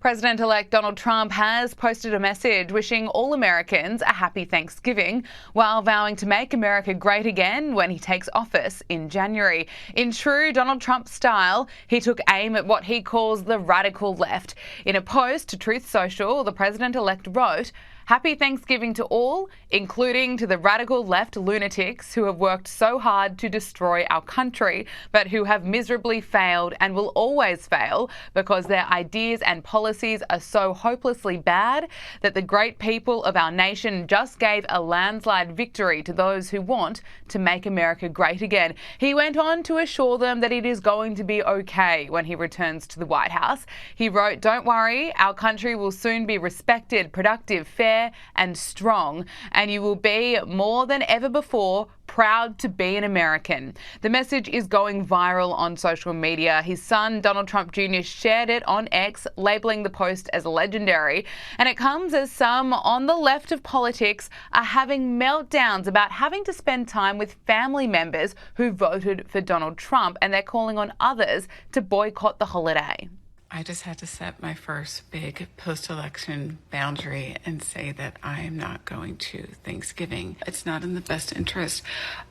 President-elect Donald Trump has posted a message wishing all Americans a happy Thanksgiving while vowing to make America great again when he takes office in January. In true Donald Trump style, he took aim at what he calls the radical left. In a post to Truth Social, the president-elect wrote, "Happy Thanksgiving to all, including to the radical left lunatics who have worked so hard to destroy our country, but who have miserably failed and will always fail because their ideas and policies are so hopelessly bad that the great people of our nation just gave a landslide victory to those who want to make America great again." He went on to assure them that it is going to be okay when he returns to the White House. He wrote, "Don't worry, our country will soon be respected, productive, fair, and strong, and you will be more than ever before proud to be an American." The message is going viral on social media. His son, Donald Trump Jr., shared it on X, labeling the post as legendary. And it comes as some on the left of politics are having meltdowns about having to spend time with family members who voted for Donald Trump, and they're calling on others to boycott the holiday. I just had to set my first big post-election boundary and say that I am not going to Thanksgiving. It's not in the best interest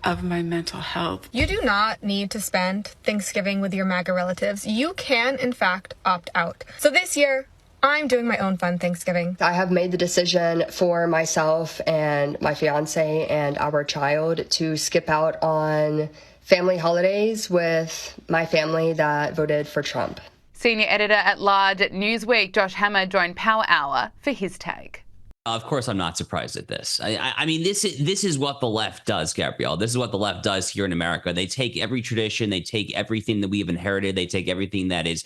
of my mental health. You do not need to spend Thanksgiving with your MAGA relatives. You can, in fact, opt out. So this year, I'm doing my own fun Thanksgiving. I have made the decision for myself and my fiance and our child to skip out on family holidays with my family that voted for Trump. Senior editor-at-large at Newsweek, Josh Hammer, joined Power Hour for his take. Of course, I'm not surprised at this. I mean, this is what the left does, Gabrielle. This is what the left does here in America. They take every tradition, they take everything that we have inherited, they take everything that is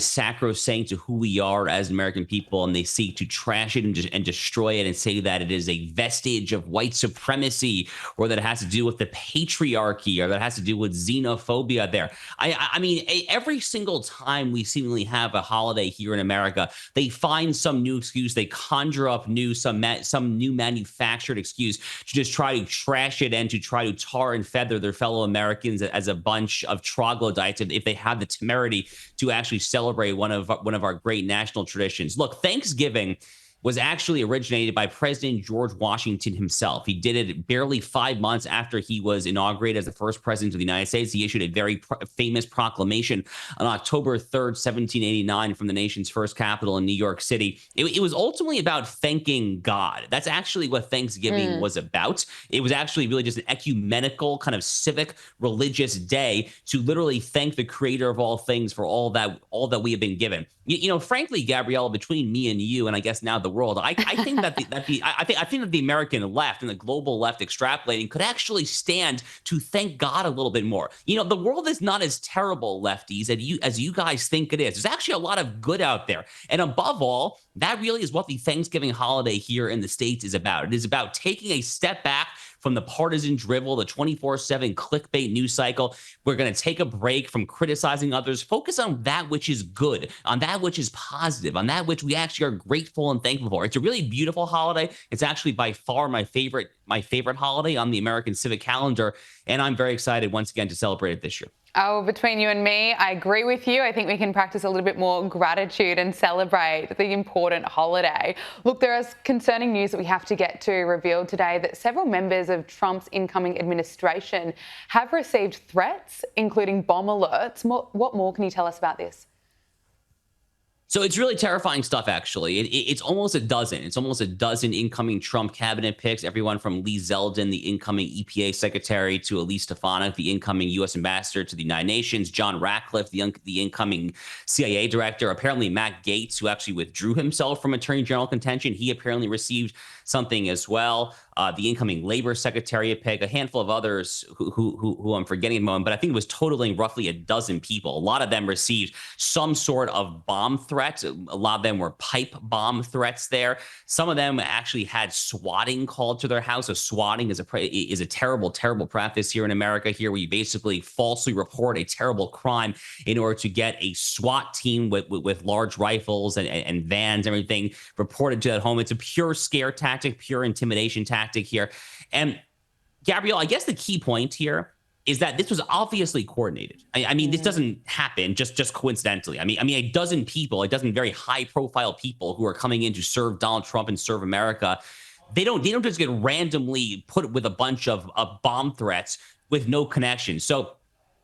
sacrosanct to who we are as American people, and they seek to trash it and destroy it and say that it is a vestige of white supremacy, or that it has to do with the patriarchy, or that it has to do with xenophobia there. I mean, every single time we seemingly have a holiday here in America, they find some new excuse, they conjure up some new manufactured excuse to just try to trash it and to try to tar and feather their fellow Americans as a bunch of troglodytes if they have the temerity to actually celebrate one of our great national traditions. Look, Thanksgiving was actually originated by President George Washington himself. He did it barely 5 months after he was inaugurated as the first president of the United States. He issued a very famous proclamation on October 3rd, 1789, from the nation's first capital in New York City. It was ultimately about thanking God. That's actually what Thanksgiving was about. It was actually really just an ecumenical kind of civic religious day to literally thank the creator of all things for all that we have been given. You know, frankly, Gabrielle, between me and you, and I guess now the world, I think that I think that the American left and the global left extrapolating could actually stand to thank God a little bit more. You know, the world is not as terrible, lefties, as you guys think it is. There's actually a lot of good out there, and above all, that really is what the Thanksgiving holiday here in the States is about. It is about taking a step back from the partisan drivel, the 24/7 clickbait news cycle. We're going to take a break from criticizing others, focus on that which is good, on that which is positive, on that which we actually are grateful and thankful for. It's a really beautiful holiday. It's actually by far my favorite holiday on the American civic calendar, and I'm very excited once again to celebrate it this year. Oh, between you and me, I agree with you. I think we can practice a little bit more gratitude and celebrate the important holiday. Look, there is concerning news that we have to get to revealed today that several members of Trump's incoming administration have received threats, including bomb alerts. What more can you tell us about this? So it's really terrifying stuff, actually. It's almost a dozen. It's almost a dozen incoming Trump cabinet picks, everyone from Lee Zeldin, the incoming EPA secretary, to Elise Stefanik, the incoming U.S. ambassador to the United Nations, John Ratcliffe, the incoming CIA director, apparently Matt Gaetz, who actually withdrew himself from attorney general contention. He apparently received something as well. The incoming labor secretary pick, a handful of others who I'm forgetting at the moment, but I think it was totaling roughly a dozen people. A lot of them received some sort of bomb threats. A lot of them were pipe bomb threats there. Some of them actually had swatting called to their house. So swatting is a terrible, terrible practice here in America, here where you basically falsely report a terrible crime in order to get a SWAT team with large rifles and vans and everything reported to that home. It's a pure scare tactic, pure intimidation tactic here. And Gabrielle, I guess the key point here is that this was obviously coordinated. I mean, this doesn't happen just coincidentally. I mean, a dozen people, a dozen very high profile people who are coming in to serve Donald Trump and serve America. They don't just get randomly put with a bunch of bomb threats with no connection. So,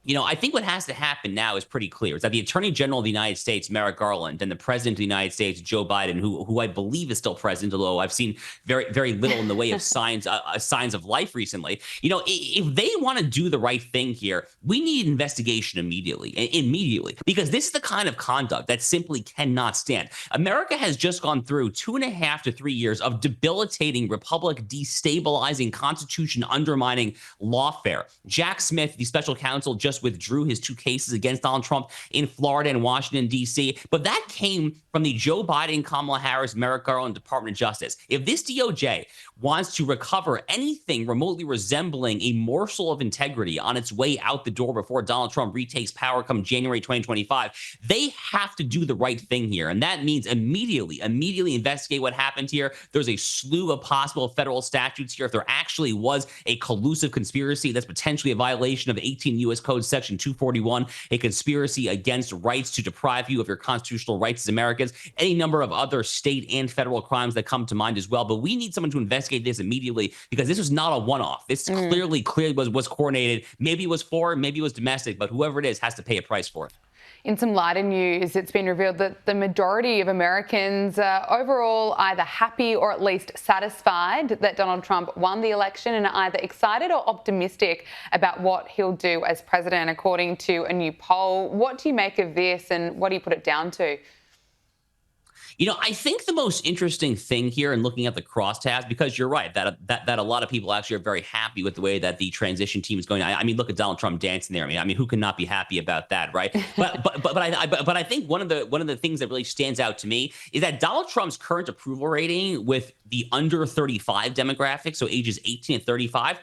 I think what has to happen now is pretty clear. It's that the Attorney General of the United States, Merrick Garland, and the President of the United States, Joe Biden, who I believe is still president, although I've seen very little in the way of signs of life recently. If they want to do the right thing here, we need investigation immediately, because this is the kind of conduct that simply cannot stand. America has just gone through 2.5 to 3 years of debilitating, republic destabilizing, constitution undermining lawfare. Jack Smith, the special counsel, just withdrew his 2 cases against Donald Trump in Florida and Washington, D.C. But that came from the Joe Biden, Kamala Harris, Merrick Garland Department of Justice. If this DOJ wants to recover anything remotely resembling a morsel of integrity on its way out the door before Donald Trump retakes power come January 2025, they have to do the right thing here. And that means immediately investigate what happened here. There's a slew of possible federal statutes here. If there actually was a collusive conspiracy, that's potentially a violation of 18 U.S. Code Section 241, a conspiracy against rights to deprive you of your constitutional rights as Americans, any number of other state and federal crimes that come to mind as well. But we need someone to investigate this immediately, because this was not a one-off. This clearly was coordinated. Maybe it was foreign, maybe it was domestic, but whoever it is has to pay a price for it. In some lighter news, it's been revealed that the majority of Americans are overall either happy or at least satisfied that Donald Trump won the election, and are either excited or optimistic about what he'll do as president, according to a new poll. What do you make of this, and what do you put it down to? I think the most interesting thing here in looking at the crosstabs, because you're right that a lot of people actually are very happy with the way that the transition team is going. I mean, look at Donald Trump dancing there. I mean, who can not be happy about that, right? But I think one of the things that really stands out to me is that Donald Trump's current approval rating with the under 35 demographic, so ages 18 to 35,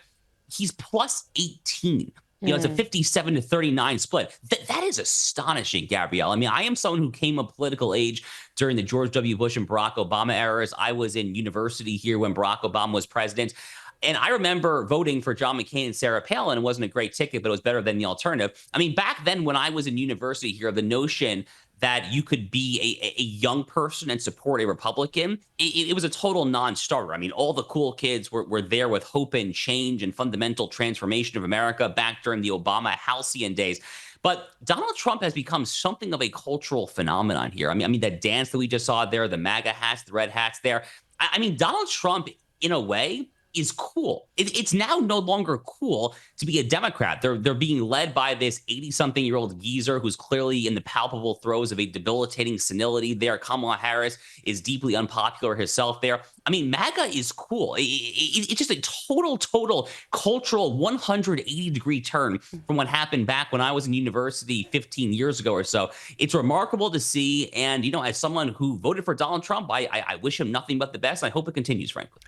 he's plus 18. It's a 57 to 39 split. That is astonishing, Gabrielle. I mean, I am someone who came of political age during the George W. Bush and Barack Obama eras. I was in university here when Barack Obama was president. And I remember voting for John McCain and Sarah Palin. It wasn't a great ticket, but it was better than the alternative. I mean, back then when I was in university here, the notion that you could be a young person and support a Republican, it was a total non-starter. I mean, all the cool kids were there with hope and change and fundamental transformation of America back during the Obama halcyon days. But Donald Trump has become something of a cultural phenomenon here. I mean, that dance that we just saw there, the MAGA hats, the red hats there. I mean, Donald Trump, in a way, is cool. It's now no longer cool to be a Democrat. They're being led by this 80-something-year-old geezer who's clearly in the palpable throes of a debilitating senility there. Kamala Harris is deeply unpopular herself there. I mean, MAGA is cool. It's just a total cultural 180-degree turn from what happened back when I was in university 15 years ago or so. It's remarkable to see. And, as someone who voted for Donald Trump, I wish him nothing but the best. I hope it continues, frankly.